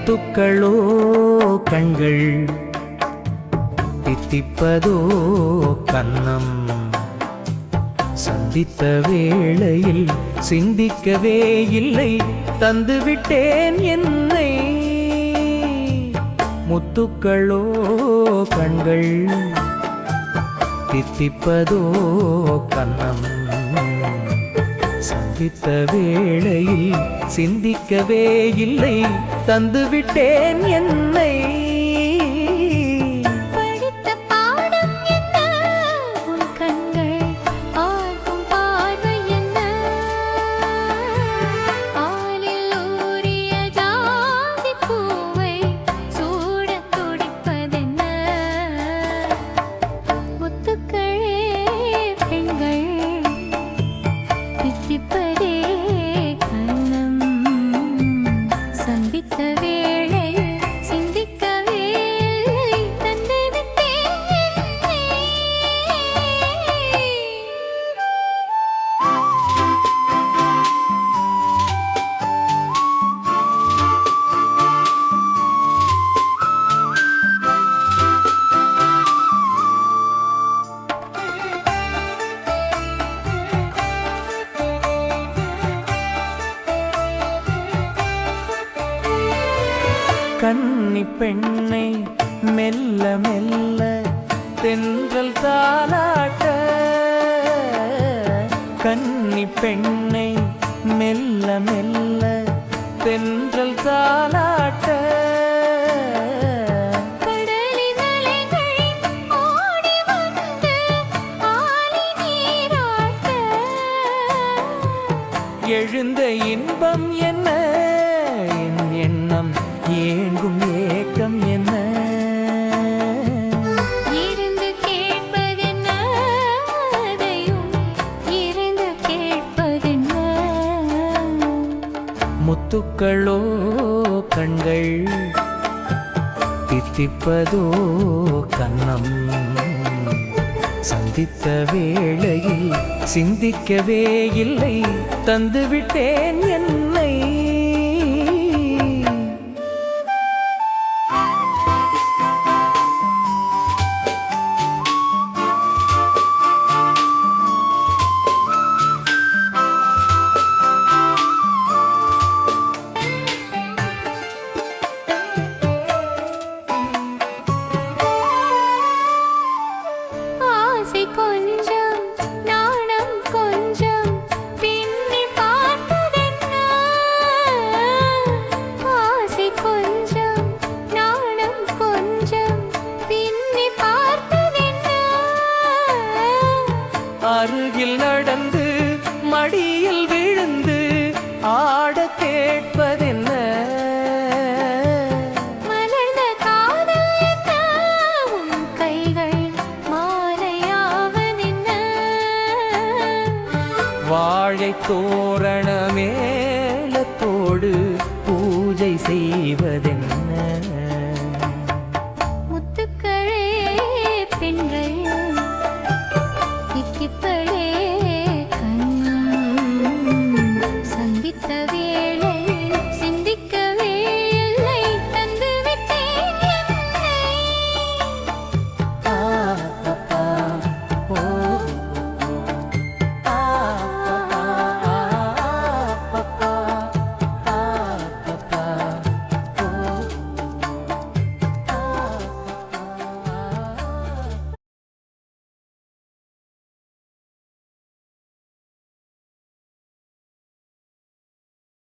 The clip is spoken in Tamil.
முத்துக்களோ கண்கள், தித்திப்பதோ கன்னம். சந்தித்த வேளையில் சிந்திக்கவே இல்லை, தந்துவிட்டேன் என்னை. முத்துக்களோ கண்கள், தித்திப்பதோ கன்னம். சந்தித்த வேளையில் சிந்திக்கவே இல்லை, தந்துவிட்டேன் என்னை. கன்னி பெண்ணை மெல்ல மெல்ல தென்றல் தாலாட்ட, கன்னி பெண்ணை மெல்ல மெல்ல தென்றல் தாலாட்ட. எழுந்த இன்பம் என்ன, என் எண்ணம் ஏங்கும் ஏக்கம் என்ன. இருந்து கேட்பதென்ன, அதையும் இருந்து கேட்பதென்ன. முத்துக்களோ கண்கள், தித்திப்பதோ கன்னம். சந்தித்த வேளையில் சிந்திக்கவே இல்லை, தந்துவிட்டேன் என்னை. கொஞ்சம் நாணம் கொஞ்சம் பின்னி பார்த்ததென்ன, ஆசை கொஞ்சம் நாணம் கொஞ்சம் பின்னி பார்த்ததென்ன. அருகில் நடந்து மடியில் விழுந்து ஆட கேட்பதென்ன. வாழை தோரண